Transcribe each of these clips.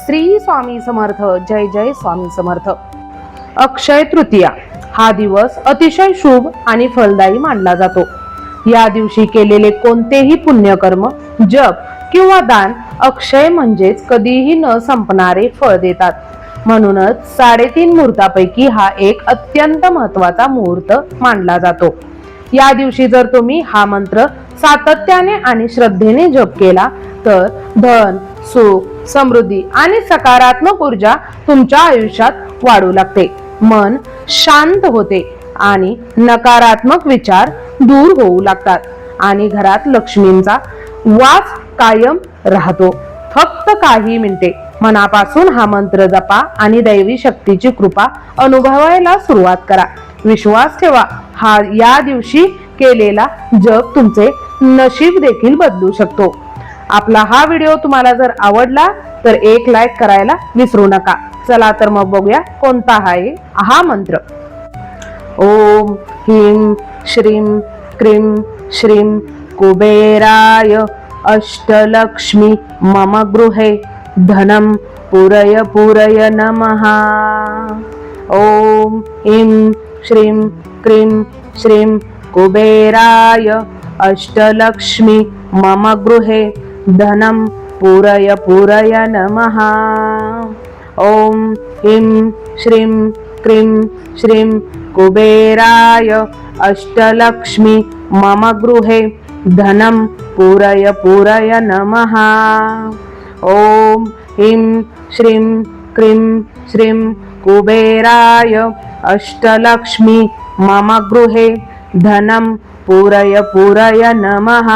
श्री स्वामी समर्थ. जय जय स्वामी समर्थ. अक्षय तृतीया हा दिवस अतिशय शुभ आणि फलदायी मानला जातो. या दिवशी केलेले कोणतेही पुण्यकर्म, जप किंवा दान अक्षय म्हणजेच कधीही न संपणारे फळ देतात. म्हणूनच 3.5 मुहूर्तापैकी हा एक अत्यंत महत्त्वाचा मुहूर्त मानला जातो. या दिवशी जर तुम्ही हा मंत्र सातत्याने आणि श्रद्धेने जप केला तर धन, सुख, समृद्धी आणि सकारात्मक ऊर्जा तुमच्या आयुष्यात वाढू लागते. मन शांत होते आणि नकारात्मक विचार दूर होऊ लागतात आणि घरात लक्ष्मींचा वास कायम राहतो. फक्त काही मिनिटे मनापासून हा मंत्र जपा आणि दैवी शक्तीची कृपा अनुभवायला सुरुवात करा. विश्वास ठेवा, या दिवशी केलेला जप तुमचे नशीब देखील बदलू शकतो. आपला हा व्हिडिओ तुम्हाला जर आवडला तर एक लाईक करायला विसरू नका. चला तर मग बघूया कोणता आहे हा मंत्र. ओम ह्रीं श्रीं क्रीं श्रीं कुबेराय अष्टलक्ष्मी मम गृहे धनं पूरय पूरय नमः. ओम ह्रीं श्रीं क्रीं श्रीं कुबेराय अष्टलक्ष्मी मम गृहे धनं पूरय पूरय नमः. ओम ह्रीं श्रीं क्रीं श्रीं कुबेराय अष्टलक्ष्मी मम गृहे धनं पूरय पूरय नमः. ओम ह्रीं श्रीं क्रीं श्रीं कुबेराय अष्टलक्ष्मी मम गृहे धनं पूरय पूरय नमः.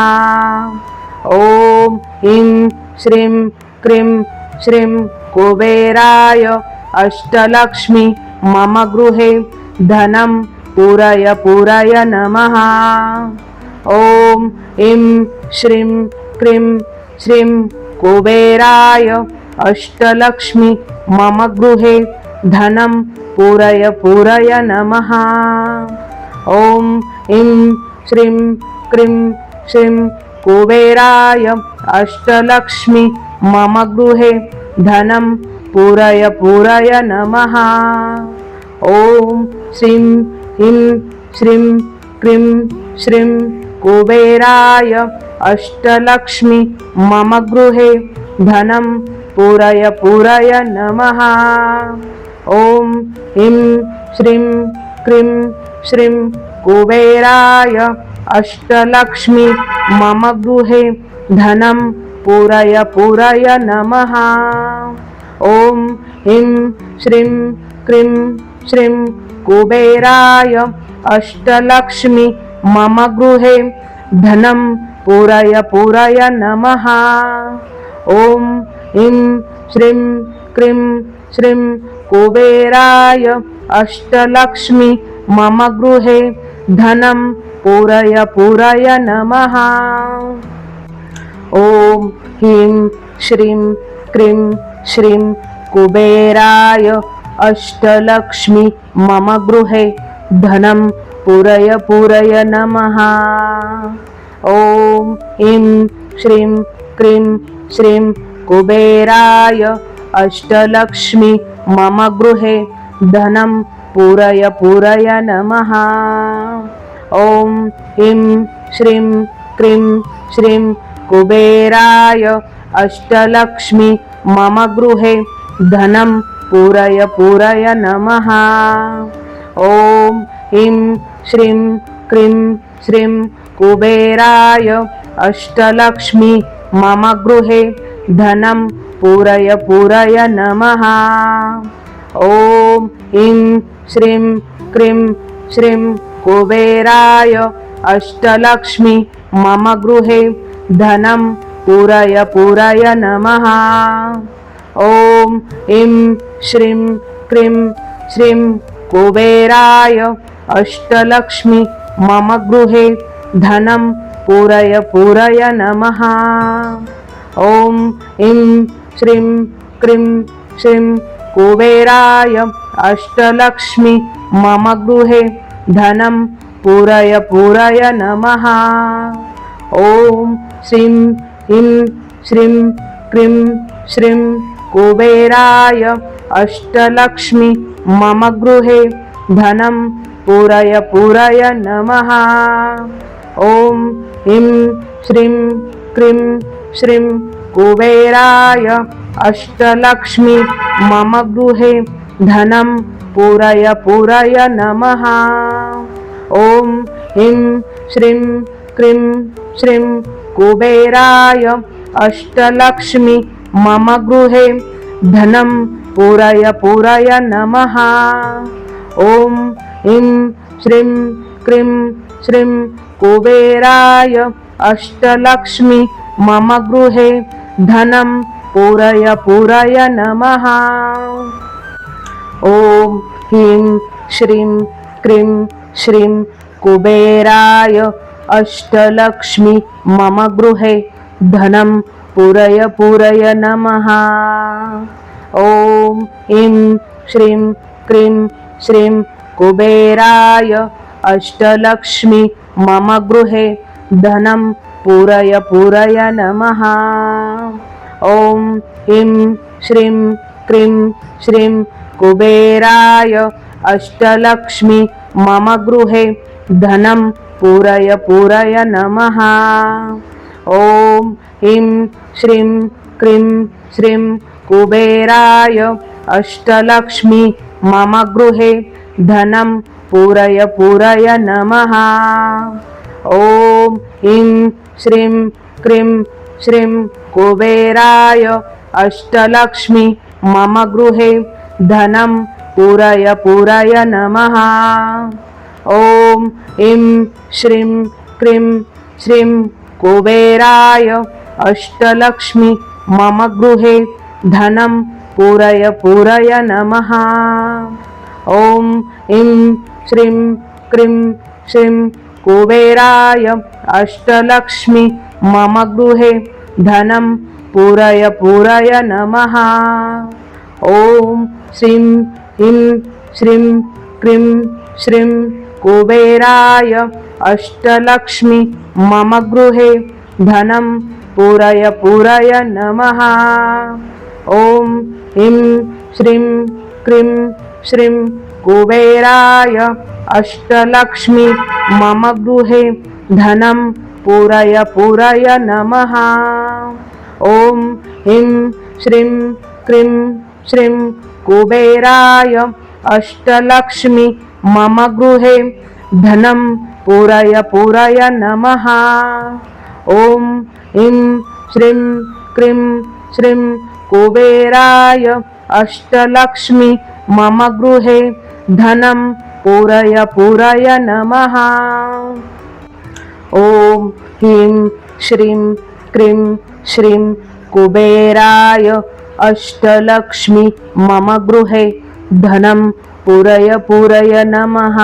ओम ह्रीं श्रीं क्रीं श्रीं कुबेराय अष्टलक्ष्मी मम गृहे धनं पूरय पूरय नमः. ओम ह्रीं श्रीं क्रीं श्रीं कुबेराय अष्टलक्ष्मी मम गृहे धनं पूरय पूरय नमः. ओम ह्रीं श्रीं क्रीं श्रीं कुबेराय अष्टलक्ष्मी मम गृहे धनं पूरय पूरय नमः. ओम श्रीं ह्रीं श्रीं क्रीं श्रीं कुबेराय अष्टलक्ष्मी मम गृहे धनं पूरय पूरय नमः. ओम ह्रीं श्रीं क्रीं श्रीं कुबेराय अष्टलक्ष्मी मम गृहे धनं पूरय पूरय नमः. ओम ह्रीं श्रीं क्रीं श्रीं कुबेराय अष्टलक्ष्मी मम गृहे धनं पूरय पूरय नमः. ओम ह्रीं श्रीं क्रीं श्रीं कुबेराय अष्टलक्ष्मी मम गृहे धनं पूरय पूरय नमः. ओम ह्रीं श्रीं क्रीं श्रीं कुबेराय अष्टलक्ष्मी मम गृहे धनं पूरय पूरय नमः. ओम ह्रीं श्रीं क्रीं श्रीं कुबेराय अष्टलक्ष्मी मम गृहे धनं पूरय पूरय नमः. ओम ह्रीं श्रीं क्रीं श्रीं कुबेराय अष्टलक्ष्मी मम गृहे धनं पूरय पूरय नमः. ओम ह्रीं श्रीं क्रीं श्रीं कुबेराय अष्टलक्ष्मी मम गृहे धनं पूरय पूरय नमः. ओम ह्रीं श्रीं क्रीं श्रीं कुबेराय अष्टलक्ष्मी मम गृहे धनं पूरय पूरय नमः. ओम ह्रीं श्रीं क्रीं श्रीं कुबेराय अष्टलक्ष्मी मम गृहे धनं पूरय पूरय नमः. ओम ह्रीं श्रीं क्रीं श्रीं कुबेराय अष्टलक्ष्मी मम गृहे धनं पूरय पूरय नमः. ॐ श्रीं ह्रीं श्रीं क्रीं श्रीं कुबेराय अष्टलक्ष्मी मम गृहे धनं पूरय पूरय नमः। ॐ ह्रीं श्रीं क्रीं श्रीं कुबेराय अष्टलक्ष्मी मम गृहे धनं पूरय पूरय नमः। ॐ ह्रीं श्रीं क्रीं श्रीं कुबेराय अष्टलक्ष्मी मम गृहे धनं पूरय पूरय नमः। ॐ ह्रीं श्रीं क्रीं श्रीं कुबेराय अष्टलक्ष्मी मम गृहे धनं पूरय पूरय नमः। ॐ ह्रीं श्रीं क्रीं श्रीं कुबेराय अष्टलक्ष्मी मम गृहे धनं पूरय पूरय नमः। ॐ ह्रीं श्रीं क्रीं श्रीं कुबेराय अष्टलक्ष्मी मम गृहे धनं पूरय पूरय नमः। ॐ ह्रीं श्रीं क्रीं श्रीं कुबेराय अष्टलक्ष्मी मम गृहे धनं पूरय पूरय नमः। ॐ ह्रीं श्रीं क्रीं श्रीं कुबेराय अष्टलक्ष्मी मम गृहे धनं पूरय पूरय नमः। ॐ ह्रीं श्रीं क्रीं श्रीं कुबेराय अष्टलक्ष्मी मम गृहे धनं पूरय पूरय नमः। ॐ ह्रीं श्रीं क्रीं श्रीं कुबेराय अष्टलक्ष्मी मम गृहे धनं पूरय पूरय नमः। ॐ ह्रीं श्रीं क्रीं श्रीं कुबेराय अष्टलक्ष्मी मम गृहे धनं पूरय पूरय नमः। ॐ श्रीं ह्रीं श्रीं क्रीं श्रीं कुबेराय अष्टलक्ष्मी मम गृहे धनं पूरय पूरय नमः। ॐ ह्रीं श्रीं क्रीं श्रीं कुबेराय अष्टलक्ष्मी मम गृहे धनं पूरय पूरय नमः। ॐ ह्रीं श्रीं क्रीं श्रीं कुबेराय अष्टलक्ष्मी मम गृहे धनं पूरय पूरय नमः। ॐ ह्रीं श्रीं क्रीं श्रीं कुबेराय अष्टलक्ष्मी मम गृहे धनं पूरय पूरय नमः। ॐ ह्रीं श्रीं क्रीं श्रीं कुबेराय अष्टलक्ष्मी मम गृहे धनं पूरय पूरय नमः।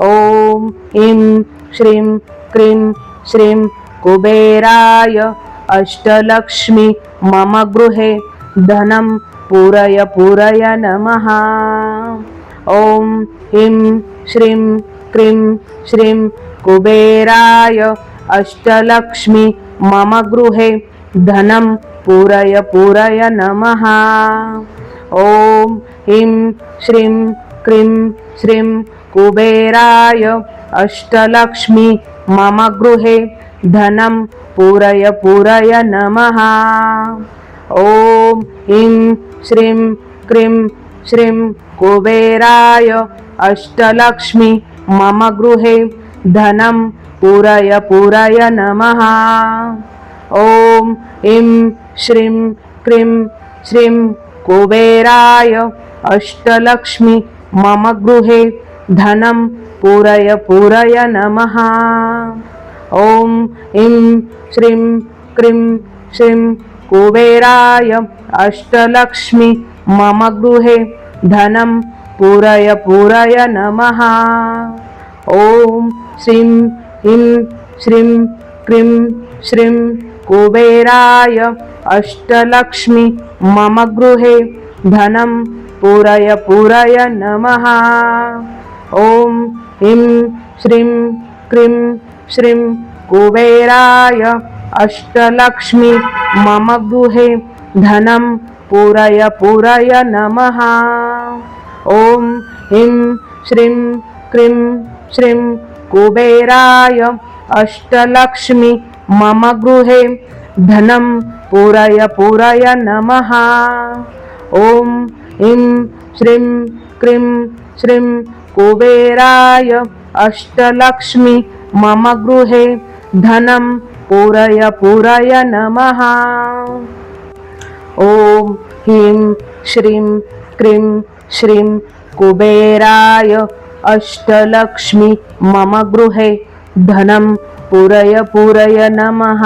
ॐ ह्रीं श्रीं क्रीं श्रीं कुबेराय अष्टलक्ष्मी मम गृहे धनं पूरय पूरय नमः। ॐ ह्रीं श्रीं क्रीं श्रीं कुबेराय अष्टलक्ष्मी मम गृहे धनं पूरय पूरय नमः। ॐ ह्रीं श्रीं क्रीं श्रीं कुबेराय अष्टलक्ष्मी मम गृहे धनं पूरय पूरय नमः। ॐ ह्रीं श्रीं क्रीं श्रीं कुबेराय अष्टलक्ष्मी मम गृहे धनं पूरय पूरय नमः। ॐ ह्रीं श्रीं क्रीं श्रीं कुबेराय अष्टलक्ष्मी मम गृहे धनं पूरय पूरय नमः। ॐ ह्रीं श्रीं क्रीं श्रीं कुबेराय अष्टलक्ष्मी मम गृहे धनं पूरय पूरय नमः। ॐ श्रीं ह्रीं श्रीं क्रीं श्रीं कुबेराय अष्टलक्ष्मी मम गृहे धनं पूरय पूरय नमः। ॐ ह्रीं श्रीं क्रीं श्रीं कुबेराय अष्टलक्ष्मी मम गृहे धनं पूरय पूरय नमः। ॐ ह्रीं श्रीं क्रीं श्रीं कुबेराय अष्टलक्ष्मी मम गृहे धनं पूरय पूरय नमः। ॐ ह्रीं श्रीं क्रीं श्रीं कुबेराय अष्टलक्ष्मी मम गृहे धनं पूरय पूरय नमः। ॐ ह्रीं श्रीं क्रीं श्रीं कुबेराय अष्टलक्ष्मी मम गृहे धनं पूरय पूरय नमः।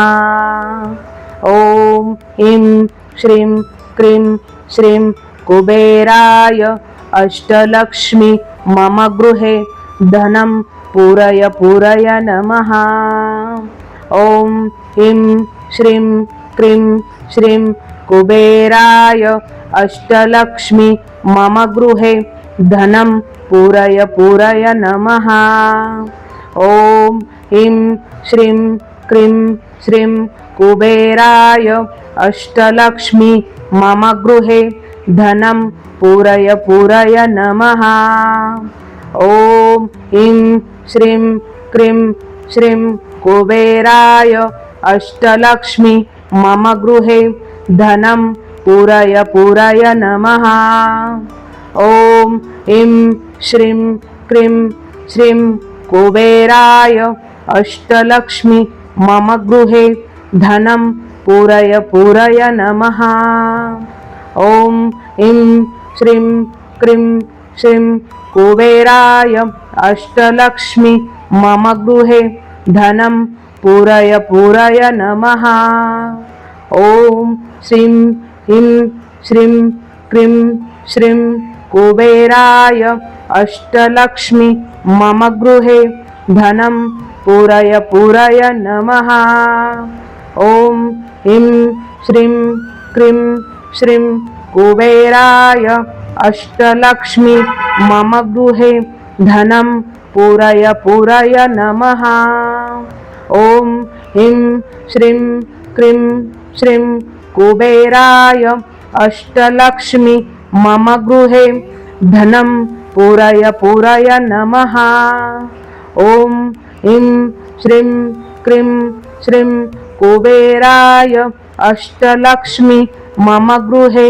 ॐ ह्रीं श्रीं क्रीं श्रीं कुबेराय अष्टलक्ष्मी मम गृहे धनं पूरय पूरय नमः। ॐ ह्रीं श्रीं क्रीं श्रीं कुबेराय अष्टलक्ष्मी मम गृहे धनं पूरय पूरय नमः। ॐ ह्रीं श्रीं क्रीं श्रीं कुबेराय अष्टलक्ष्मी मम गृहे धनं पूरय पूरय नमः। ॐ ह्रीं श्रीं क्रीं श्रीं कुबेराय अष्टलक्ष्मी मम गृहे धनं पूरय पूरय नमः। ॐ ह्रीं श्रीं क्रीं श्रीं कुबेराय अष्टलक्ष्मी मम गृहे धनं पूरय पूरय नमः। ॐ ह्रीं श्रीं क्रीं श्रीं कुबेराय अष्टलक्ष्मी मम गृहे धनं पूरय पूरय नमः। ॐ श्रीं ह्रीं श्रीं क्रीं श्रीं कुबेराय अष्टलक्ष्मी मम गृहे धनं पूरय पूरय नमः। ॐ ह्रीं श्रीं क्रीं श्रीं कुबेराय अष्टलक्ष्मी मम गृहे धनं पूरय पूरय नमः। ॐ ह्रीं श्रीं क्रीं श्रीं कुबेराय अष्टलक्ष्मी मम गृहे धनं पूरय पूरय नमः। ॐ ह्रीं श्रीं क्रीं श्रीं कुबेराय अष्टलक्ष्मी मम गृहे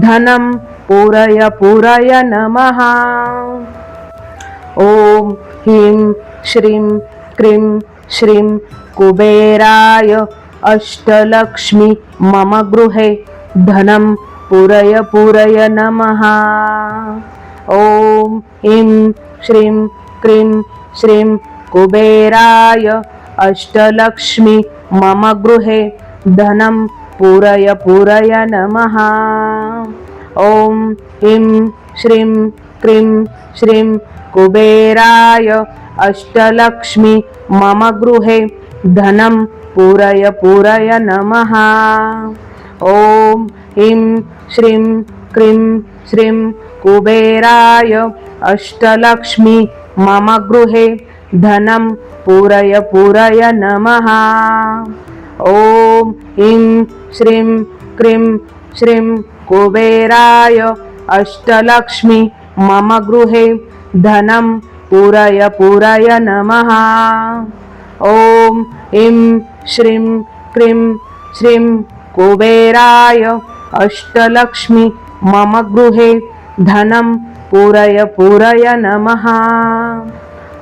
धनं पूरय पूरय नमः। ॐ ह्रीं श्रीं क्रीं श्रीं कुबेराय अष्टलक्ष्मी मम गृहे धनं पूरय पूरय नमः। ॐ ह्रीं श्रीं क्रीं श्रीं कुबेराय अष्टलक्ष्मी मम गृहे धनं पूरय पूरय नमः। ॐ ह्रीं श्रीं क्रीं श्रीं कुबेराय अष्टलक्ष्मी मम गृहे धनं पूरय पूरय नमः। ॐ ह्रीं श्रीं क्रीं श्रीं कुबेराय अष्टलक्ष्मी मम गृहे धनं पूरय पूरय नमः। ॐ ह्रीं श्रीं क्रीं श्रीं कुबेराय अष्टलक्ष्मी मम गृहे धनं पूरय पूरय नमः। ॐ ह्रीं श्रीं क्रीं श्रीं कुबेराय अष्टलक्ष्मी मम गृहे धनं पूरय पूरय नमः।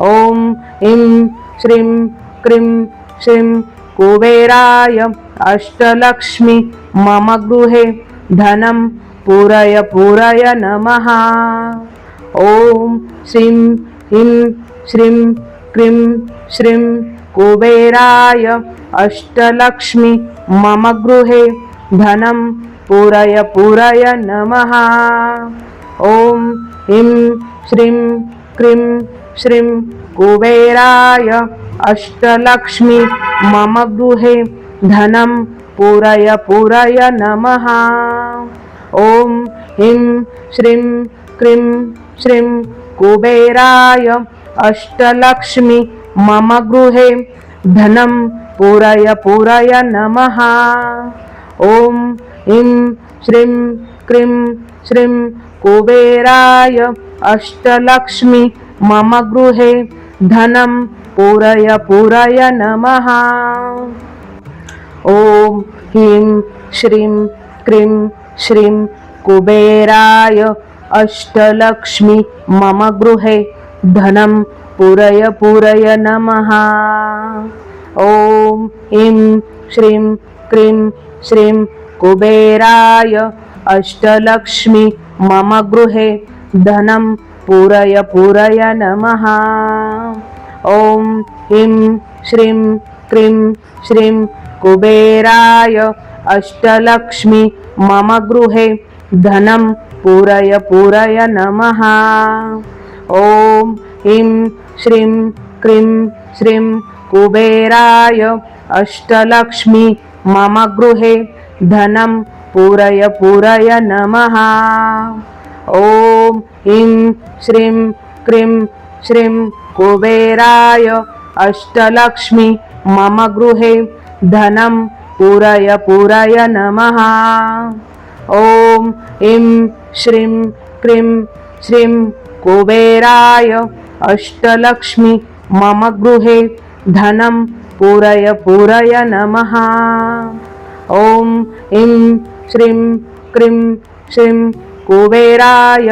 ॐ ह्रीं श्रीं क्रीं श्रीं कुबेराय अष्टलक्ष्मी मम गृहे धनं पूरय पूरय नमः। ॐ श्रीं ह्रीं श्रीं क्रीं श्रीं कुबेराय अष्टलक्ष्मी मम गृहे धनं पूरय पूरय नमः। ॐ ह्रीं श्रीं क्रीं श्रीं कुबेराय अष्टलक्ष्मी मम गृहे धनं पूरय पूरय नमः। ॐ ह्रीं श्रीं क्रीं श्रीं कुबेराय अष्टलक्ष्मी मम गृहे धनं पूरय पूरय नमः। ॐ ह्रीं श्रीं क्रीं श्रीं कुबेराय अष्टलक्ष्मी मम गृहे धनं पूरय पूरय नमः। ॐ ह्रीं श्रीं क्रीं श्रीं कुबेराय अष्टलक्ष्मी मम गृहे धनं पूरय पूरय नमः। ॐ ह्रीं श्रीं क्रीं श्रीं कुबेराय अष्टलक्ष्मी मम गृहे धनं पूरय पूरय नमः। ॐ ह्रीं श्रीं क्रीं श्रीं कुबेराय अष्टलक्ष्मी मम गृहे धनं पूरय पूरय नमः। ॐ ह्रीं श्रीं क्रीं श्रीं कुबेराय अष्टलक्ष्मी मम गृहे धनं पूरय पूरय नमः। ॐ ह्रीं श्रीं क्रीं श्रीं कुबेराय अष्टलक्ष्मी मम गृहे धनं पूरय पूरय नमः। ॐ ह्रीं श्रीं क्रीं श्रीं कुबेराय अष्टलक्ष्मी मम गृहे धनं पूरय पूरय नमः। ॐ ह्रीं श्रीं क्रीं श्रीं कुबेराय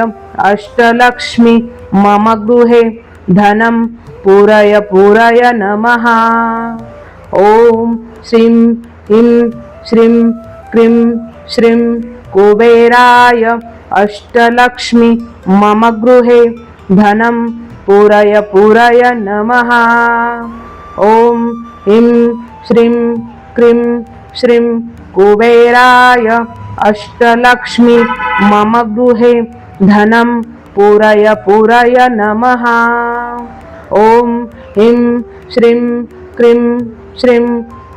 अष्टलक्ष्मी मम गृहे धनं पूरय पूरय नमः। ॐ श्रीं ह्रीं श्रीं क्रीं श्रीं कुबेराय अष्टलक्ष्मी मम गृहे धनं पूरय पूरय नमः। ॐ ह्रीं श्रीं क्रीं श्रीं कुबेराय अष्टलक्ष्मी मम गृहे धनं पूरय पूरय नमः। ॐ ह्रीं श्रीं क्रीं श्रीं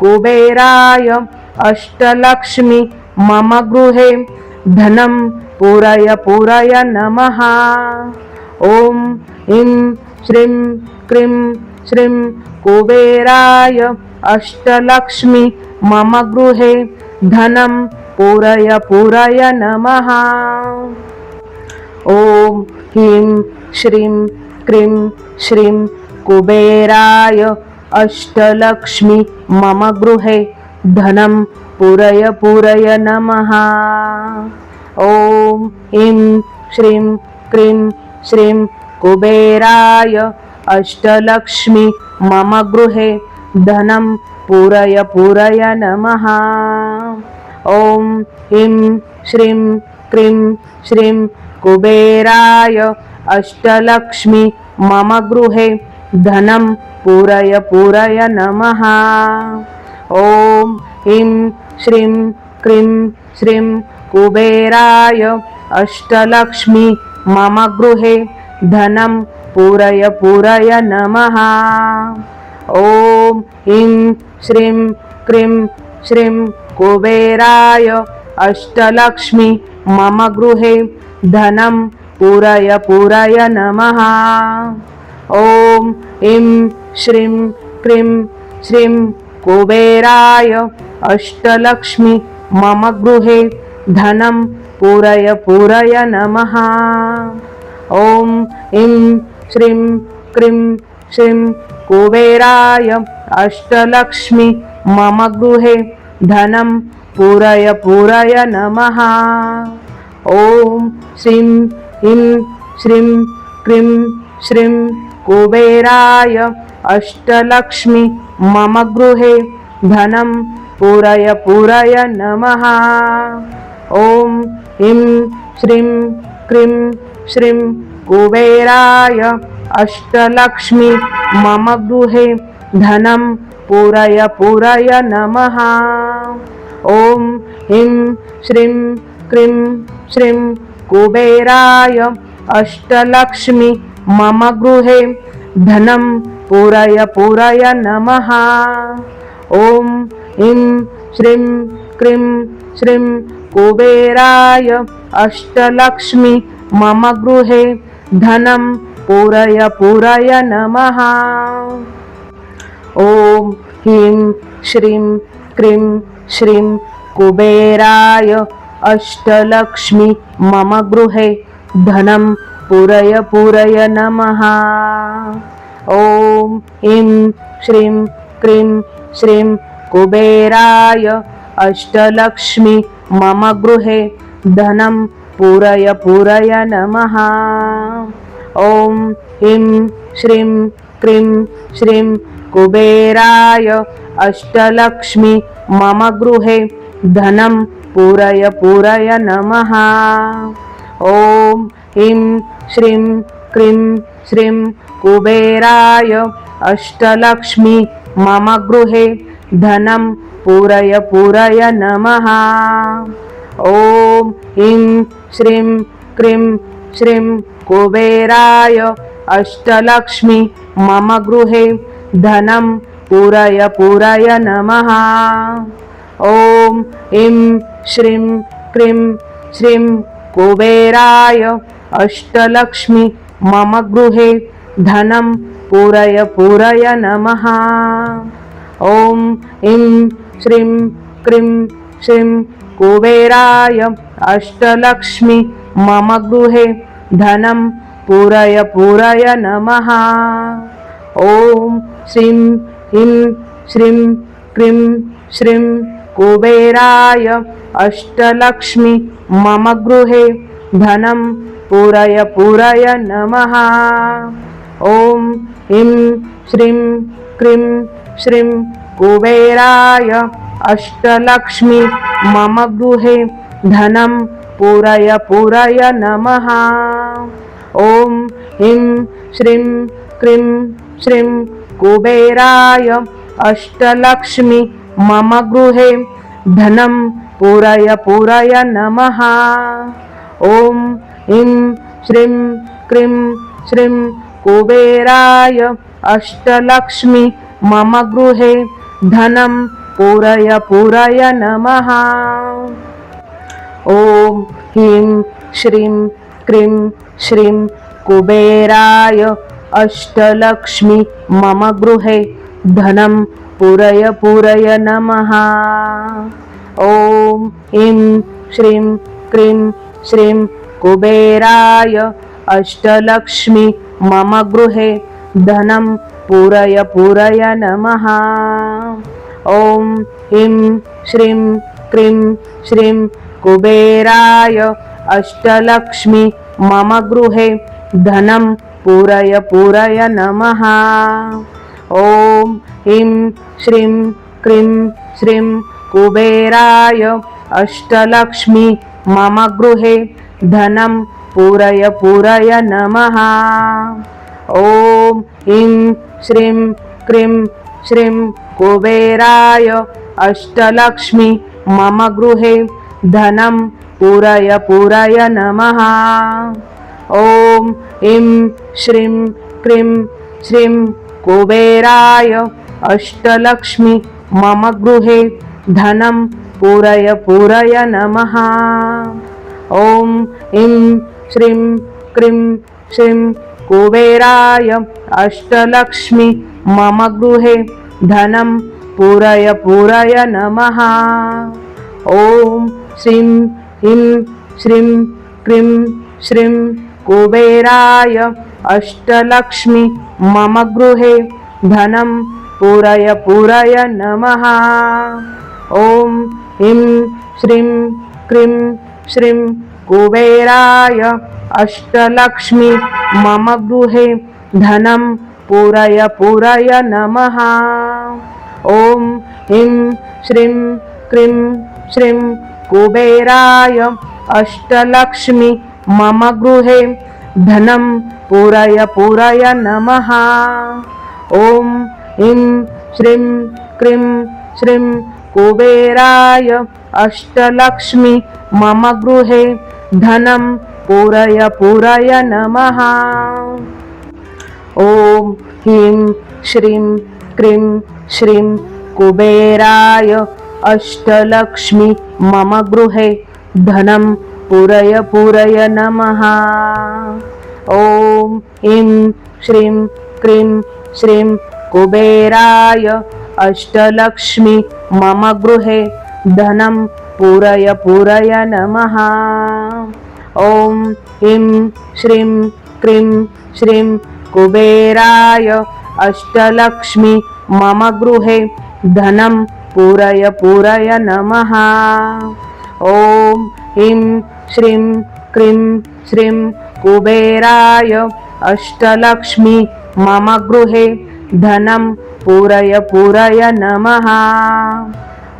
कुबेराय अष्टलक्ष्मी मम गृहे धनं पूरय पूरय नमः। ॐ ह्रीं श्रीं क्रीं श्रीं कुबेराय अष्टलक्ष्मी मम गृहे धनं पूरय पूरय नमः। ॐ ह्रीं श्रीं क्रीं श्रीं कुबेराय अष्टलक्ष्मी मम गृहे धनं पूरय पूरय नमः। ॐ ह्रीं श्रीं क्रीं श्रीं कुबेराय अष्टलक्ष्मी मम गृहे धनं पूरय पूरय नमः। ॐ ह्रीं श्रीं क्रीं श्रीं कुबेराय अष्टलक्ष्मी मम गृहे धनं पूरय पूरय नमः। ॐ ह्रीं श्रीं क्रीं श्रीं कुबेराय अष्टलक्ष्मी मम गृहे धनं पूरय पूरय नमः। ॐ ह्रीं श्रीं क्रीं श्रीं कुबेराय अष्टलक्ष्मी मम गृहे धनं पूरय पूरय नमः। ॐ ह्रीं श्रीं क्रीं श्रीं कुबेराय अष्टलक्ष्मी मम गृहे धनं पूरय पूरय नमः। ॐ ह्रीं श्रीं क्रीं श्रीं कुबेराय अष्टलक्ष्मी मम गृहे धनं पूरय पूरय नमः। ॐ श्रीं ह्रीं श्रीं क्रीं श्रीं कुबेराय अष्टलक्ष्मी मम गृहे धनं पूरय पूरय नमः। ॐ ह्रीं श्रीं क्रीं श्रीं कुबेराय अष्टलक्ष्मी मम गृहे धनं पूरय पूरय नमः। ॐ ह्रीं श्रीं क्रीं श्रीं कुबेराय अष्टलक्ष्मी मम गृहे धनं पूरय पूरय नमः। ॐ ह्रीं श्रीं क्रीं श्रीं कुबेराय अष्टलक्ष्मी मम गृहे धनं पूरय पूरय नमः। ॐ ह्रीं श्रीं क्रीं श्रीं कुबेराय अष्टलक्ष्मी मम गृहे धनं पूरय पूरय नमः। ॐ ह्रीं श्रीं क्रीं श्रीं कुबेराय अष्टलक्ष्मी मम गृहे धनं पूरय पूरय नमः। ॐ ह्रीं श्रीं क्रीं श्रीं कुबेराय अष्टलक्ष्मी मम गृहे धनं पूरय पूरय नमः। ॐ ह्रीं श्रीं क्रीं श्रीं कुबेराय अष्टलक्ष्मी मम गृहे धनं पूरय पूरय नमः। ॐ ह्रीं श्रीं क्रीं श्रीं कुबेराय अष्टलक्ष्मी मम गृहे धनं पूरय पूरय नमः। ॐ ह्रीं श्रीं क्रीं श्रीं कुबेराय अष्टलक्ष्मी मम गृहे धनं पूरय पूरय नमः। ॐ ह्रीं श्रीं क्रीं श्रीं कुबेराय अष्टलक्ष्मी मम गृहे धनं पूरय पूरय नमः। ॐ श्रीं ह्रीं श्रीं क्रीं श्रीं कुबेराय अष्टलक्ष्मी मम गृहे धनं पूरय पूरय नमः। ॐ ह्रीं श्रीं क्रीं श्रीं कुबेराय अष्टलक्ष्मी मम गृहे धनं पूरय पूरय नमः। ॐ ह्रीं श्रीं क्रीं श्रीं कुबेराय अष्टलक्ष्मी मम गृहे धनं पूरय पूरय नमः। ॐ ह्रीं श्रीं क्रीं श्रीं कुबेराय अष्टलक्ष्मी मम गृहे धनं पूरय पूरय नमः। ॐ ह्रीं श्रीं क्रीं श्रीं कुबेराय अष्टलक्ष्मी मम गृहे धनं पूरय पूरय नमः। ॐ ह्रीं श्रीं क्रीं श्रीं कुबेराय अष्टलक्ष्मी मम गृहे धनं पूरय पूरय नमः। ॐ ह्रीं श्रीं क्रीं श्रीं कुबेराय अष्टलक्ष्मी मम गृहे धनं पूरय पूरय नमः। ॐ ह्रीं श्रीं क्रीं श्रीं कुबेराय अष्टलक्ष्मी मम गृहे धनं पूरय पूरय नमः। ॐ ह्रीं श्रीं क्रीं श्रीं कुबेराय अष्टलक्ष्मी मम गृहे धनं पूरय पूरय नमः। ॐ ह्रीं श्रीं क्रीं श्रीं कुबेराय अष्टलक्ष्मी मम गृहे धनं पूरय पूरय नमः। ॐ ह्रीं श्रीं क्रीं श्रीं कुबेराय अष्टलक्ष्मी मम गृहे धनं पूरय पूरय नमः। ॐ श्रीं ह्रीं श्रीं क्रीं श्रीं कुबेराय अष्टलक्ष्मी मम गृहे धनं पूरय पूरय नमः। ॐ ह्रीं श्रीं क्रीं श्रीं कुबेराय अष्टलक्ष्मी मम गृहे धनं पूरय पूरय नमः। ॐ ह्रीं श्रीं क्रीं श्रीं कुबेराय अष्टलक्ष्मी मम गृहे धनं पूरय पूरय नमः। ॐ ह्रीं श्रीं क्रीं श्रीं कुबेराय अष्टलक्ष्मी मम गृहे धनं पूरय पूरय नमः। ॐ ह्रीं श्रीं क्रीं श्रीं कुबेराय अष्टलक्ष्मी मम गृहे धनं पूरय पूरय नमः। ॐ ह्रीं श्रीं क्रीं श्रीं कुबेराय अष्टलक्ष्मी मम गृहे धनं पूरय पूरय नमः। ॐ ह्रीं श्रीं क्रीं श्रीं कुबेराय अष्टलक्ष्मी मम गृहे धनं पूरय पूरय नमः। ॐ ह्रीं श्रीं क्रीं श्रीं कुबेराय अष्टलक्ष्मी मम गृहे धनं पूरय पूरय नमः।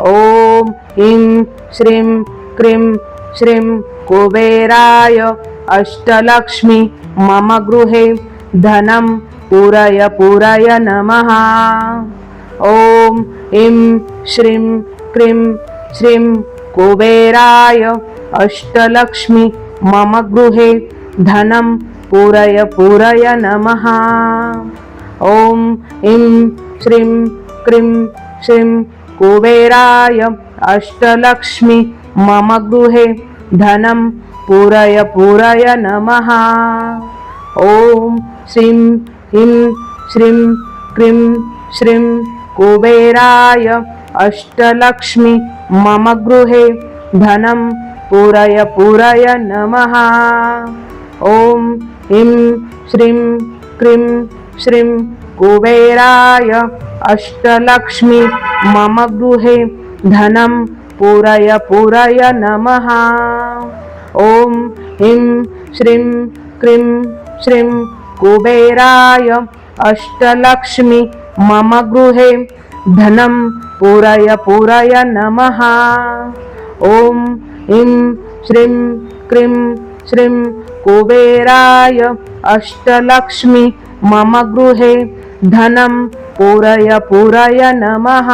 ॐ ह्रीं श्रीं क्रीं श्रीं कुबेराय अष्टलक्ष्मी मम गृहे धनं पूरय पूरय नमः। ॐ ह्रीं श्रीं क्रीं श्रीं कुबेराय अष्टलक्ष्मी मम गृहे धनं पूरय पूरय नमः। ॐ ह्रीं श्रीं क्रीं श्रीं कुबेराय अष्टलक्ष्मी मम गृहे धनं पूरय पूरय नमः। ॐ श्रीं ह्रीं श्रीं क्रीं श्रीं कुबेराय अष्टलक्ष्मी मम गृहे धनं पूरय पूरय नमः। ॐ ह्रीं श्रीं क्रीं श्रीं कुबेराय अष्टलक्ष्मी मम गृहे धनं पूरय पूरय नमः। ॐ ह्रीं श्रीं क्रीं श्रीं कुबेराय अष्टलक्ष्मी मम गृहे धनं पूरय पूरय नमः। ॐ ह्रीं श्रीं क्रीं श्रीं कुबेराय अष्टलक्ष्मी मम गृहे धनं पूरय पूरय नमः।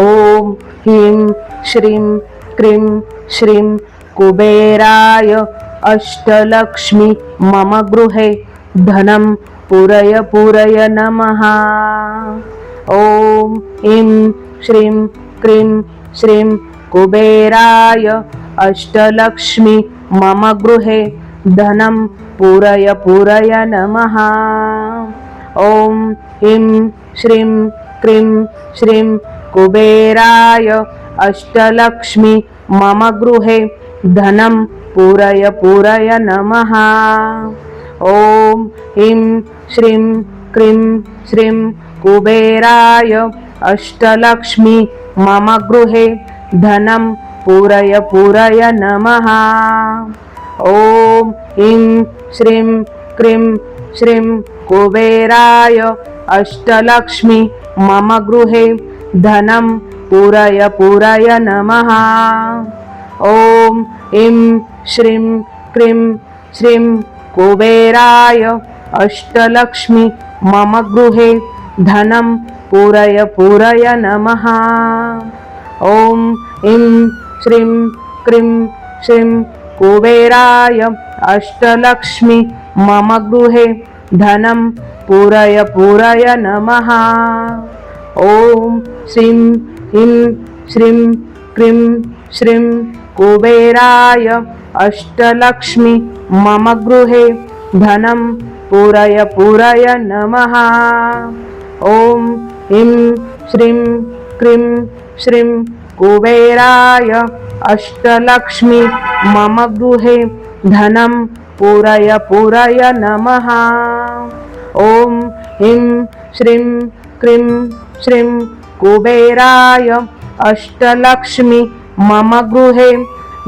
ॐ ह्रीं श्रीं क्रीं श्रीं कुबेराय अष्टलक्ष्मी मम गृहे धनं पूरय पूरय नमः। ॐ ह्रीं श्रीं क्रीं श्रीं कुबेराय अष्टलक्ष्मी मम गृहे धनं पूरय पूरय नमः। ॐ ह्रीं श्रीं क्रीं श्रीं कुबेराय अष्टलक्ष्मी मम गृहे धनं पूरय पूरय नमः। ॐ ह्रीं श्रीं क्रीं श्रीं कुबेराय अष्टलक्ष्मी मम गृहे धनं पूरय पूरय नमः। ॐ ह्रीं श्रीं क्रीं श्रीं कुबेराय अष्टलक्ष्मी मम गृहे धनं पूरय पूरय नमः। ॐ ह्रीं श्रीं क्रीं श्रीं कुबेराय अष्टलक्ष्मी मम गृहे धनं पूरय पूरय नमः। ॐ ह्रीं श्रीं क्रीं श्रीं कुबेराय अष्टलक्ष्मी मम गृहे धनं पूरय पूरय नमः। ॐ श्रीं ह्रीं श्रीं क्रीं श्रीं कुबेराय अष्टलक्ष्मी मम गृहे धनं पूरय पूरय नमः। ॐ ह्रीं श्रीं क्रीं श्रीं कुबेराय अष्टलक्ष्मी मम गृहे धनं पूरय पूरय नमः। ॐ ह्रीं श्रीं क्रीं श्रीं कुबेराय अष्टलक्ष्मी मम गृहे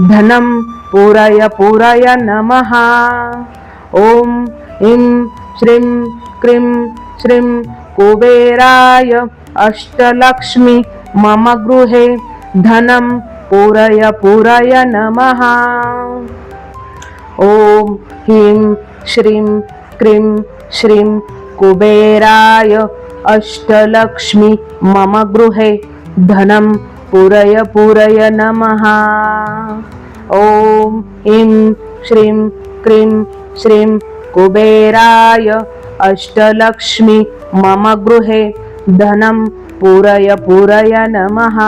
धनं पूरय पूरय नमः। ॐ ह्रीं श्रीं क्रीं श्रीं कुबेराय अष्टलक्ष्मी मम गृहे धनं पूरय पूरय नमः। ॐ ह्रीं श्रीं क्रीं श्रीं कुबेराय अष्टलक्ष्मी मम गृहे धनं पूरय पूरय नमः। ॐ ह्रीं श्रीं क्रीं श्रीं कुबेराय अष्टलक्ष्मी मम गृहे धनं पूरय पूरय नमः।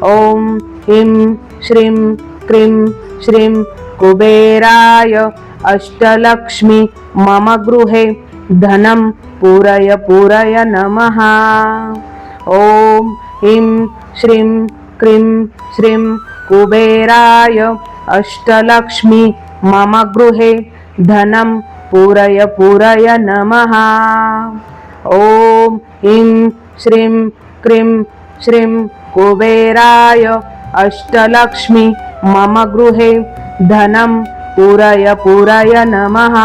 ॐ ह्रीं श्रीं क्रीं श्रीं कुबेराय अष्टलक्ष्मी मम गृहे धनं पूरय पूरय नमः। ॐ ह्रीं श्रीं क्रीं श्रीं कुबेराय अष्टलक्ष्मी मम गृहे धनं पूरय पूरय नमः। ॐ ह्रीं श्रीं क्रीं श्रीं कुबेराय अष्टलक्ष्मी मम गृहे धनं पूरय पूरय नमः।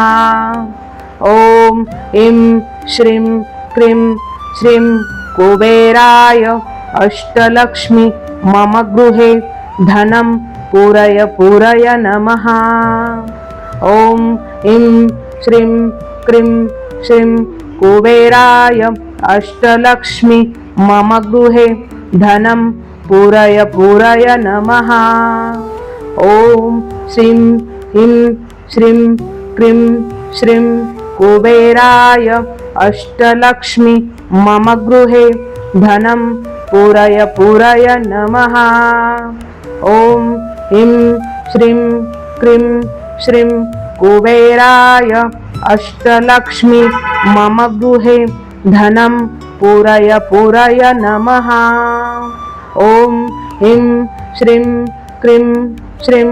ॐ ह्रीं श्रीं क्रीं श्रीं कुबेराय अष्टलक्ष्मी मम गृहे धनं पूरय पूरय नमः। ॐ ह्रीं श्रीं क्रीं श्रीं कुबेराय अष्टलक्ष्मी मम गृहे धनं पूरय पूरय नमः। ॐ श्रीं ह्रीं श्रीं क्रीं श्रीं कुबेराय अष्टलक्ष्मी मम गृहे धनं पूरय पूरय नमः। ॐ ह्रीं श्रीं क्रीं श्रीं कुबेराय अष्टलक्ष्मी मम गृहे धनं पूरय पूरय नमः। ॐ ह्रीं श्रीं क्रीं श्रीं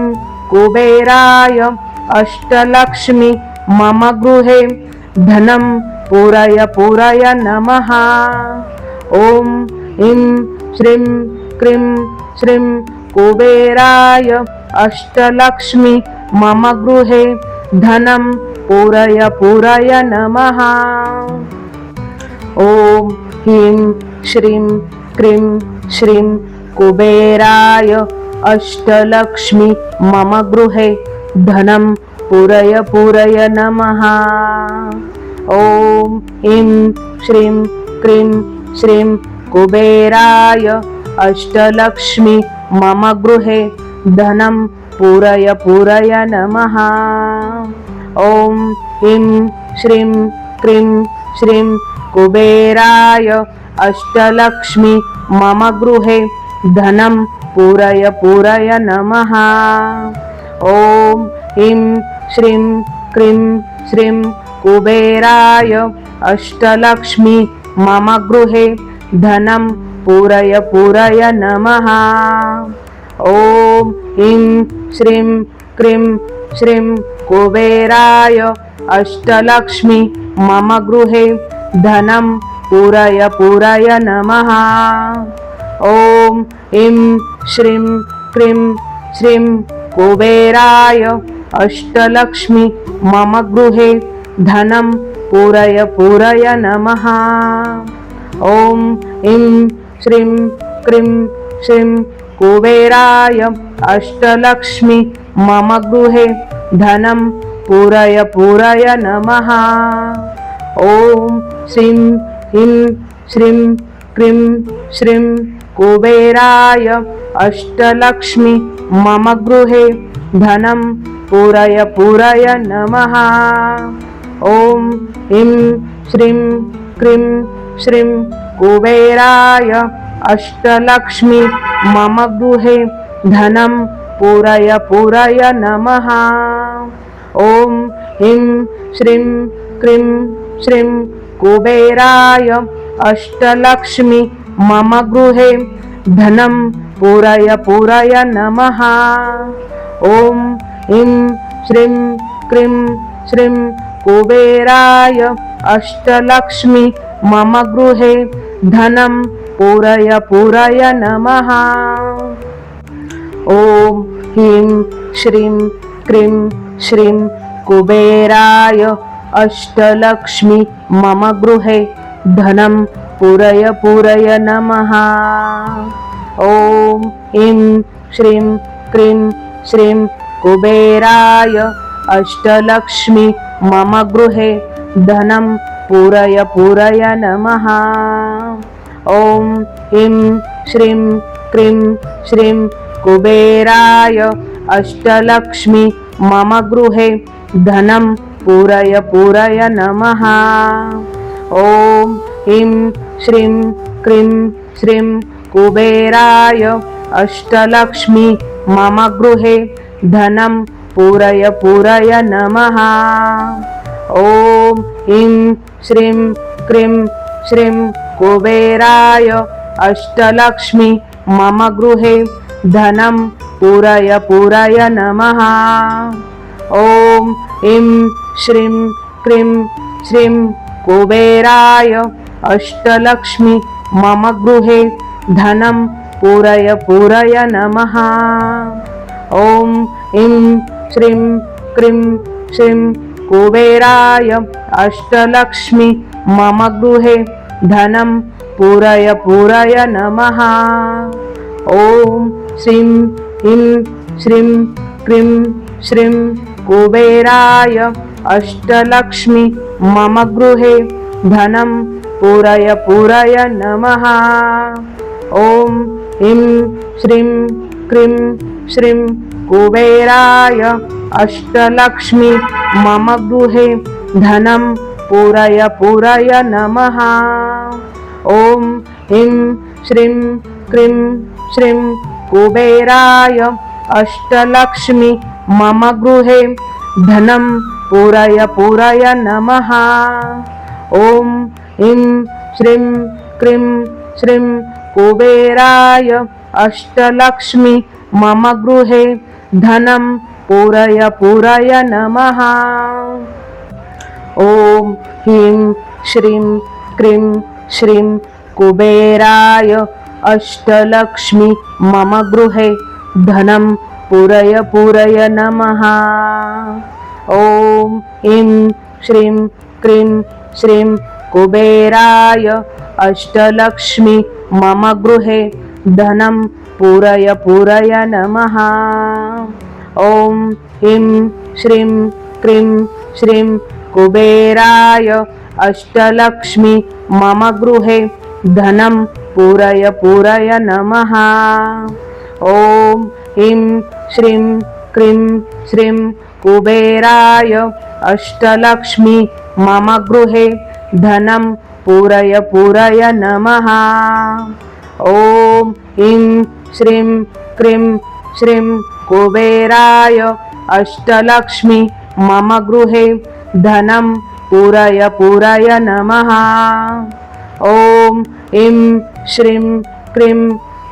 कुबेराय अष्टलक्ष्मी मम गृहे धनं पूरय पूरय नमः। ॐ ह्रीं श्रीं क्रीं श्रीं कुबेराय अष्टलक्ष्मी मम गृहे धनं पूरय पूरय नमः। ॐ ह्रीं श्रीं क्रीं श्रीं कुबेराय अष्टलक्ष्मी मम गृहे धनं पूरय पूरय नमः। ॐ ह्रीं श्रीं क्रीं श्रीं कुबेराय अष्टलक्ष्मी मम गृहे धनं पूरय पूरय नमः। ॐ ह्रीं श्रीं क्रीं श्रीं कुबेराय अष्टलक्ष्मी मम गृहे धनं पूरय पूरय नमः। ॐ ह्रीं श्रीं क्रीं श्रीं कुबेराय अष्टलक्ष्मी मम गृहे धनं पूरय पूरय नमः। ॐ ह्रीं श्रीं क्रीं श्रीं कुबेराय अष्टलक्ष्मी मम गृहे धनं पूरय पूरय नमः। ॐ ह्रीं श्रीं क्रीं श्रीं कुबेराय अष्टलक्ष्मी मम गृहे धनं पूरय पूरय नमः। ॐ ह्रीं श्रीं क्रीं श्रीं कुबेराय अष्टलक्ष्मी मम गृहे धनं पूरय पूरय नमः। ॐ श्रीं ह्रीं श्रीं क्रीं श्रीं कुबेराय अष्टलक्ष्मी मम गृहे धनं पूरय पूरय नमः। ॐ ह्रीं श्रीं क्रीं श्रीं कुबेराय अष्टलक्ष्मी मम गृहे धनं पूरय पूरय नमः। ॐ ह्रीं श्रीं क्रीं श्रीं कुबेराय अष्टलक्ष्मी मम गृहे धनं पूरय पूरय नमः। ॐ ह्रीं श्रीं क्रीं श्रीं कुबेराय अष्टलक्ष्मी मम गृहे धनं पूरय पूरय नमः। ॐ ह्रीं श्रीं क्रीं श्रीं कुबेराय अष्टलक्ष्मी मम गृहे धनं पूरय पूरय नमः। ॐ ह्रीं श्रीं क्रीं श्रीं कुबेराय अष्टलक्ष्मी मम गृहे धनं पूरय पूरय नमः। ॐ ह्रीं श्रीं क्रीं श्रीं कुबेराय अष्टलक्ष्मी मम गृहे धनं पूरय पूरय नमः। ॐ ह्रीं श्रीं क्रीं श्रीं कुबेराय अष्टलक्ष्मी मम गृहे धनं पूरय पूरय नमः। ॐ ह्रीं श्रीं क्रीं श्रीं कुबेराय अष्टलक्ष्मी मम गृहे धनं पूरय पूरय नमः। ॐ ऐं श्रीं क्रीं श्रीं कुबेराय अष्टलक्ष्मी मम गृहे धनं पूरय पूरय नमः। ॐ ऐं श्रीं क्रीं श्रीं कुबेराय अष्टलक्ष्मी मम गृहे धनं पूरय पूरय नमः। ॐ श्रीं ह्रीं श्रीं क्रीं श्रीं कुबेराय अष्टलक्ष्मी मम गृहे धनं पूरय पूरय नमः। ॐ ह्रीं श्रीं क्रीं श्रीं कुबेराय अष्टलक्ष्मी मम गृहे धनं पूरय पूरय नमः। ॐ ह्रीं श्रीं क्रीं श्रीं कुबेराय अष्टलक्ष्मी मम गृहे धनं पूरय पूरय नमः। ॐ ह्रीं श्रीं क्रीं श्रीं कुबेराय अष्टलक्ष्मी मम गृहे धनं पूरय पूरय नमः। ॐ ह्रीं श्रीं क्रीं श्रीं कुबेराय अष्टलक्ष्मी मम गृहे धनं पूरय पूरय नमः। ॐ ह्रीं श्रीं क्रीं श्रीं कुबेराय अष्टलक्ष्मी मम गृहे धनं पूरय पूरय नमः। ॐ ह्रीं श्रीं क्रीं श्रीं कुबेराय अष्टलक्ष्मी मम गृहे धनं पूरय पूरय नमः। ॐ ह्रीं श्रीं क्रीं श्रीं कुबेराय अष्टलक्ष्मी मम गृहे धनं पूरय पूरय नमः। ॐ ह्रीं श्रीं क्रीं श्रीं कुबेराय अष्टलक्ष्मी मम गृहे धनं पूरय पूरय नमः। ॐ ह्रीं श्रीं क्रीं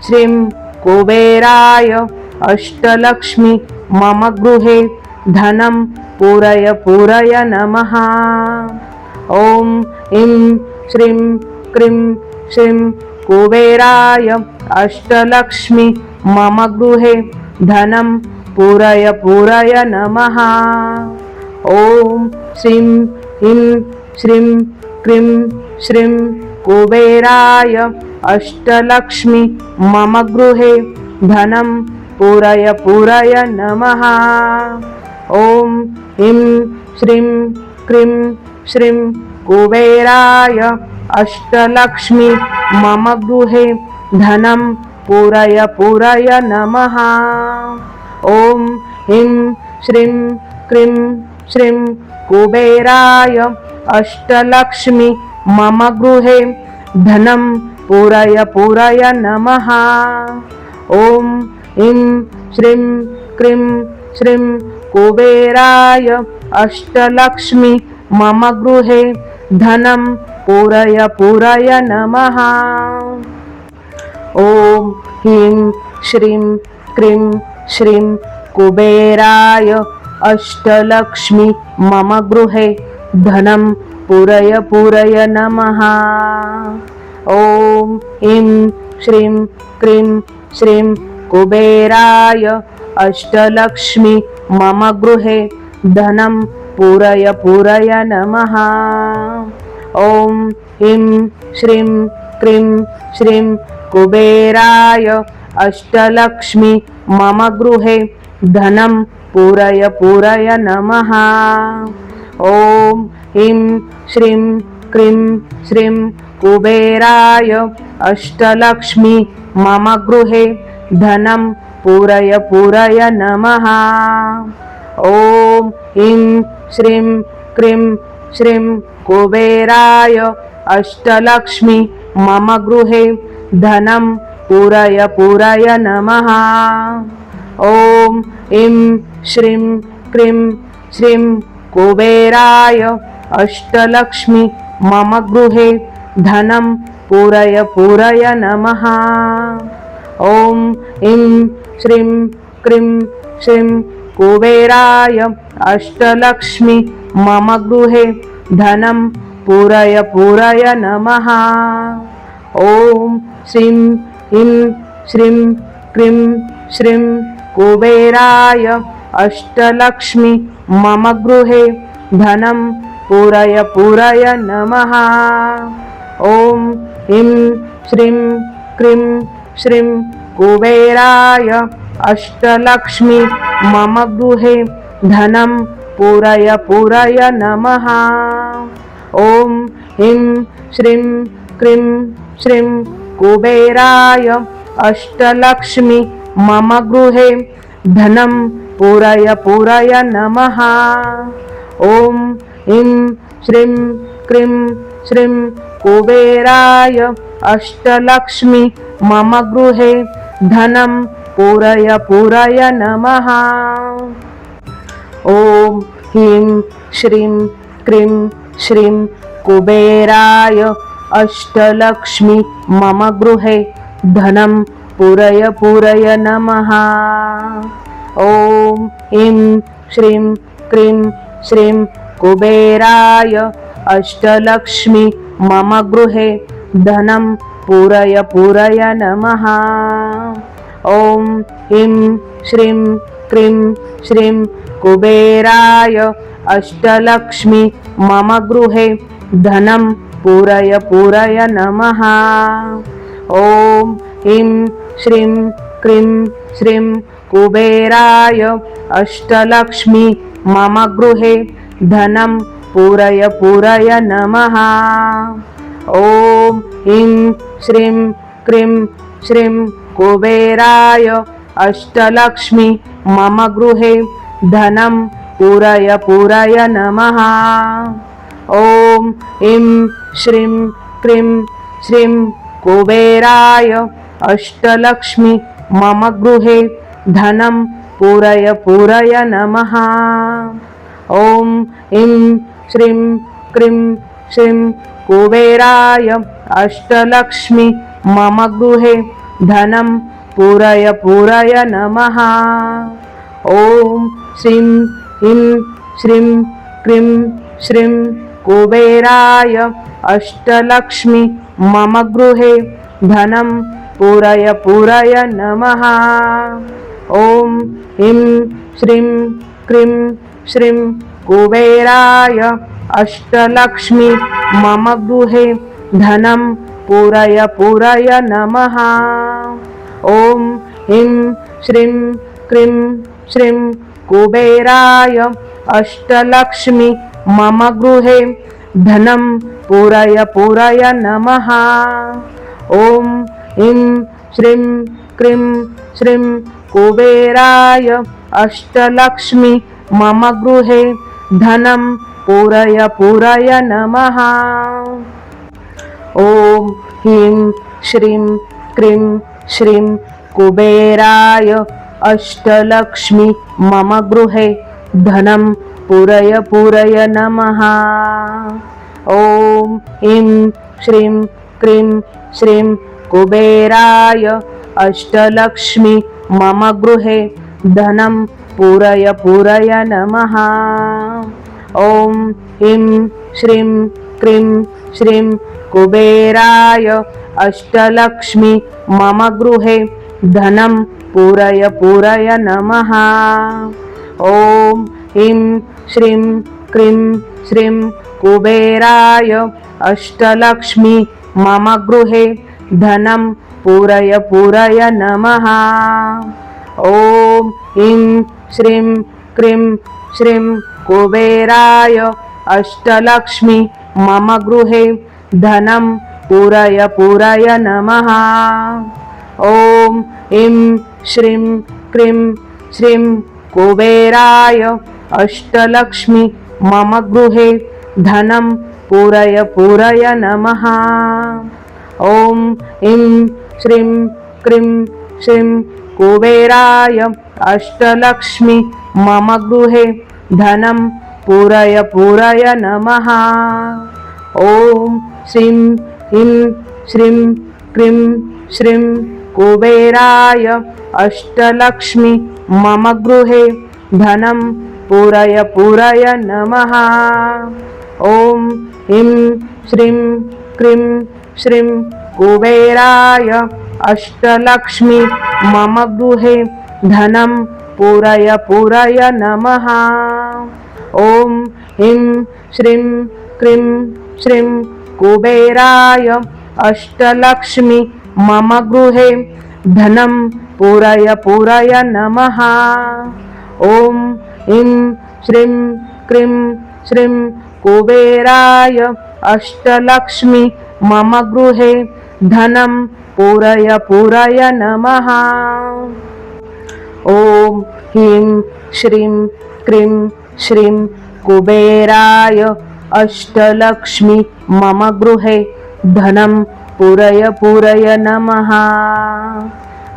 श्रीं कुबेराय अष्टलक्ष्मी मम गृहे धनं पूरय पूरय नमः। ॐ ह्रीं श्रीं क्रीं श्रीं कुबेराय अष्टलक्ष्मी मम गृहे धनं पूरय पूरय नमः। ॐ श्रीं ह्रीं श्रीं क्रीं श्रीं कुबेराय अष्टलक्ष्मी मम गृहे धनं पूरय पूरय नमः। ॐ ह्रीं श्रीं क्रीं श्रीं कुबेराय अष्टलक्ष्मी मम गृहे धनं पूरय पूरय नमः। ॐ ह्रीं श्रीं क्रीं श्रीं कुबेराय अष्टलक्ष्मी मम गृहे धनं पूरय पूरय नमः। ॐ ह्रीं श्रीं क्रीं श्रीं कुबेराय अष्टलक्ष्मी मम गृहे धनं पूरय पूरय नमः। ॐ ह्रीं श्रीं क्रीं श्रीं कुबेराय अष्टलक्ष्मी मम गृहे धनं पूरय पूरय नमः। ॐ ह्रीं श्रीं क्रीं श्रीं कुबेराय अष्टलक्ष्मी मम गृहे धनं पूरय पूरय नमः। ॐ ह्रीं श्रीं क्रीं श्रीं कुबेराय अष्टलक्ष्मी मम गृहे धनं पूरय पूरय नमः। ॐ ह्रीं श्रीं क्रीं श्रीं कुबेराय अष्टलक्ष्मी मम गृहे धनं पूरय पूरय नमः। ॐ ह्रीं श्रीं क्रीं श्रीं कुबेराय अष्टलक्ष्मी मम गृहे धनं पूरय पूरय नमः। ॐ ह्रीं श्रीं क्रीं श्रीं कुबेराय अष्टलक्ष्मी मम गृहे धनं पूरय पूरय नमः। ॐ ऐं श्रीं क्रीं श्रीं कुबेराय अष्टलक्ष्मी मम गृहे धनं पूरय पूरय नमः। ॐ श्रीं ऐं श्रीं क्रीं श्रीं कुबेराय अष्टलक्ष्मी मम गृहे धनं पूरय पूरय नमः। ॐ ऐं श्रीं क्रीं श्रीं कुबेराय अष्टलक्ष्मी मम गृहे धनं पूरय पूरय नमः। ॐ ऐं श्रीं क्रीं श्रीं कुबेराय अष्टलक्ष्मी मम गृहे धनं पूरय पूरय नमः। ॐ ऐं श्रीं क्रीं श्रीं कुबेराय अष्टलक्ष्मी मम गृहे धनं पूरय पूरय नमः। ॐ ह्रीं श्रीं क्रीं श्रीं कुबेराय अष्टलक्ष्मी मम गृहे धनं पूरय पूरय नमः। ॐ ऐं श्रीं क्रीं श्रीं कुबेराय अष्टलक्ष्मी मम गृहे धनं पूरय पूरय नमः। ॐ ऐं श्रीं क्रीं श्रीं कुबेराय अष्टलक्ष्मी मम गृहे धनं पूरय पूरय नमः। ॐ ऐं श्रीं क्रीं श्रीं कुबेराय अष्टलक्ष्मी मम गृहे धनं पूरय पूरय नमः। ॐ ऐं श्रीं क्रीं श्रीं कुबेराय अष्टलक्ष्मी मम गृहे धनं पूरय पूरय नमः। ॐ ऐं श्रीं क्रीं श्रीं कुबेराय अष्टलक्ष्मी मम गृहे धनं पूरय पूरय नमः। ॐ ऐं श्रीं क्रीं श्रीं कुबेराय अष्टलक्ष्मी मम गृहे धनं पूरय पूरय नमः। ॐ श्रीं ऐं श्रीं क्रीं श्रीं कुबेराय अष्टलक्ष्मी मम गृहे धनं पूरय पूरय नमः। ॐ ऐं श्रीं क्रीं श्रीं कुबेराय अष्टलक्ष्मी मम गृहे धनं पूरय पूरय नमः। ॐ ऐं श्रीं क्रीं श्रीं कुबेराय अष्टलक्ष्मी मम गृहे धनं पूरय पूरय नमः। ॐ ऐं श्रीं क्रीं श्रीं कुबेराय अष्टलक्ष्मी मम गृहे धनं पूरय पूरय नमः। ॐ ह्रीं श्रीं क्रीं श्रीं कुबेराय अष्टलक्ष्मी मम गृहे धनं पूरय पूरय नमः। ॐ ऐं श्रीं क्रीं श्रीं कुबेराय अष्टलक्ष्मी मम गृहे धनं पूरय पूरय नमः। ॐ ऐं श्रीं क्रीं श्रीं कुबेराय अष्टलक्ष्मी मम गृहे धनं पूरय पूरय नमः। ॐ ऐं श्रीं क्रीं श्रीं कुबेराय अष्टलक्ष्मी मम गृहे धनं पूरय पूरय नमः। ॐ ऐं श्रीं क्रीं श्रीं कुबेराय अष्टलक्ष्मी मम गृहे धनं पूरय पूरय नमः। ॐ ऐं श्रीं क्रीं श्रीं कुबेराय अष्टलक्ष्मी मम गृहे धनं पूरय पूरय नमः। ॐ ऐं श्रीं क्रीं श्रीं कुबेराय अष्टलक्ष्मी मम गृहे धनं पूरय पूरय नमः। ॐ श्रीं ह्रीं श्रीं क्रीं श्रीं कुबेराय अष्टलक्ष्मी मम गृहे धनं पूरय पूरय नमः। ॐ ह्रीं श्रीं क्रीं श्रीं कुबेराय अष्टलक्ष्मी मम गृहे धनं पूरय पूरय नमः। ॐ ह्रीं श्रीं क्रीं श्रीं कुबेराय अष्टलक्ष्मी मम गृहे धनं पूरय पूरय नमः। ॐ ह्रीं श्रीं क्रीं श्रीं कुबेराय अष्टलक्ष्मी मम गृहे धनं पूरय पूरय नमः। ॐ ह्रीं श्रीं क्रीं श्रीं कुबेराय अष्टलक्ष्मी मम गृहे धनं पूरय पूरय नमः।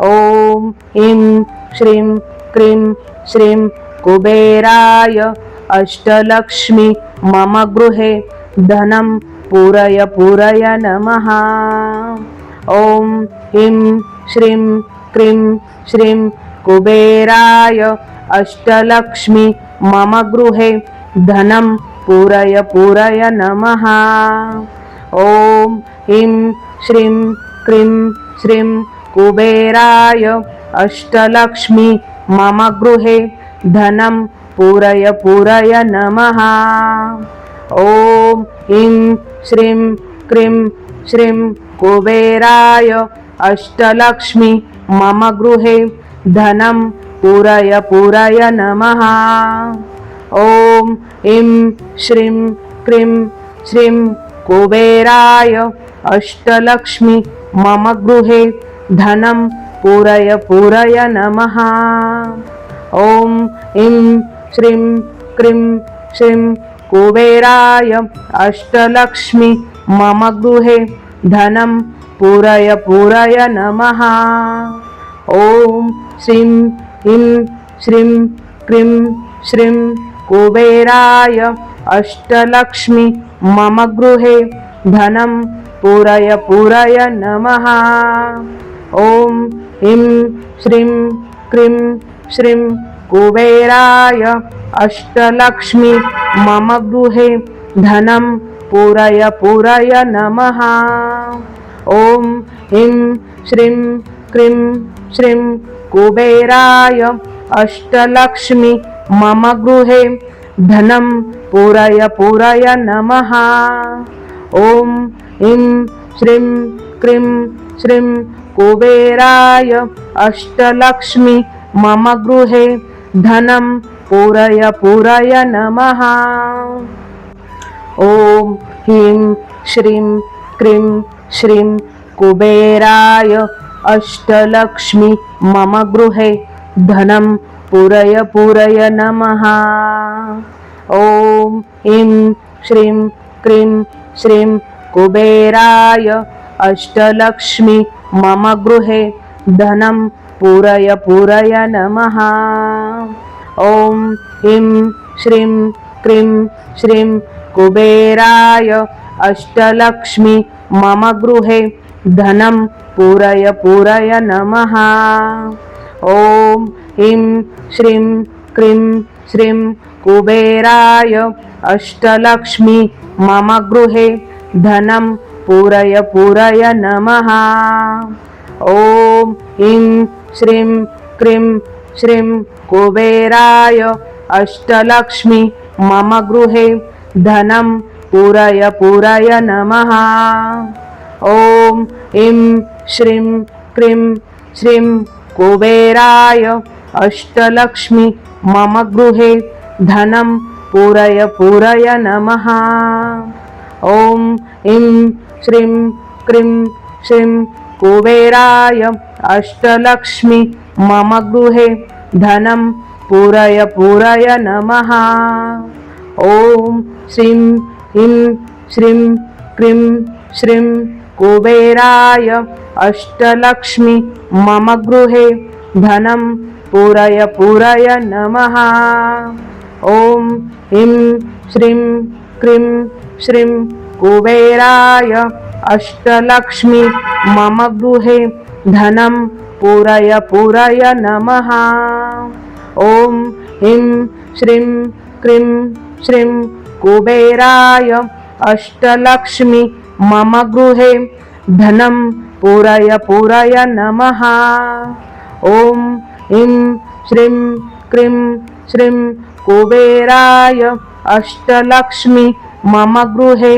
ॐ ह्रीं श्रीं क्रीं श्रीं कुबेराय अष्टलक्ष्मी मम गृहे धनं पूरय पूरय नमः। ॐ ह्रीं श्रीं क्रीं श्रीं कुबेराय अष्टलक्ष्मी मम गृहे धनं पूरय पूरय नमः। ॐ ह्रीं श्रीं क्रीं श्रीं कुबेराय अष्टलक्ष्मी मम गृहे धनं पूरय पूरय नमः। ॐ ह्रीं श्रीं क्रीं श्रीं कुबेराय अष्टलक्ष्मी मम गृहे धनं पूरय पूरय नमः। ॐ ह्रीं श्रीं क्रीं श्रीं कुबेराय अष्टलक्ष्मी मम गृहे धनं पूरय पूरय नमः। ॐ ह्रीं श्रीं क्रीं श्रीं कुबेराय अष्टलक्ष्मी मम गृहे धनं पूरय पूरय नमः। ॐ श्रीं ह्रीं श्रीं क्रीं श्रीं कुबेराय अष्टलक्ष्मी मम गृहे धनं पूरय पूरय नमः। ॐ ह्रीं श्रीं क्रीं श्रीं कुबेराय अष्टलक्ष्मी मम गृहे धनं पूरय पूरय नमः। ॐ ह्रीं श्रीं क्रीं श्रीं कुबेराय अष्टलक्ष्मी मम गृहे धनं पूरय पूरय नमः। ॐ ह्रीं श्रीं क्रीं श्रीं कुबेराय अष्टलक्ष्मी मम गृहे धनं पूरय पूरय नमः। ॐ ह्रीं श्रीं क्रीं श्रीं कुबेराय अष्टलक्ष्मी मम गृहे धनं पूरय पूरय नमः। ॐ ह्रीं श्रीं क्रीं श्रीं कुबेराय अष्टलक्ष्मी मम गृहे धनं पूरय पूरय नमः। ॐ ह्रीं श्रीं क्रीं श्रीं कुबेराय अष्टलक्ष्मी मम गृहे धनं पूरय पूरय नमः। ॐ ह्रीं श्रीं क्रीं श्रीं कुबेराय अष्टलक्ष्मी मम गृहे धनं पूरय पूरय नमः। ॐ ह्रीं श्रीं क्रीं श्रीं कुबेराय अष्टलक्ष्मी मम गृहे धनं पूरय पूरय नमः। ॐ ह्रीं श्रीं क्रीं श्रीं कुबेराय अष्टलक्ष्मी मम गृहे धनं पूरय पूरय नमः। ॐ ह्रीं श्रीं क्रीं श्रीं कुबेराय अष्टलक्ष्मी मम गृहे धनं पूरय पूरय नमः। ॐ श्रीं ह्रीं श्रीं क्रीं श्रीं कुबेराय अष्टलक्ष्मी मम गृहे धनं पूरय पूरय नमः। ॐ ह्रीं श्रीं क्रीं श्रीं कुबेराय अष्टलक्ष्मी मम गृहे धनं पूरय पूरय नमः। ॐ ह्रीं श्रीं क्रीं श्रीं कुबेराय अष्टलक्ष्मी मम गृहे धनं पूरय पूरय नमः। ॐ ह्रीं श्रीं क्रीं श्रीं कुबेराय अष्टलक्ष्मी मम गृहे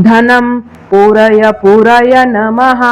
धनं पूरय पूरय नमः।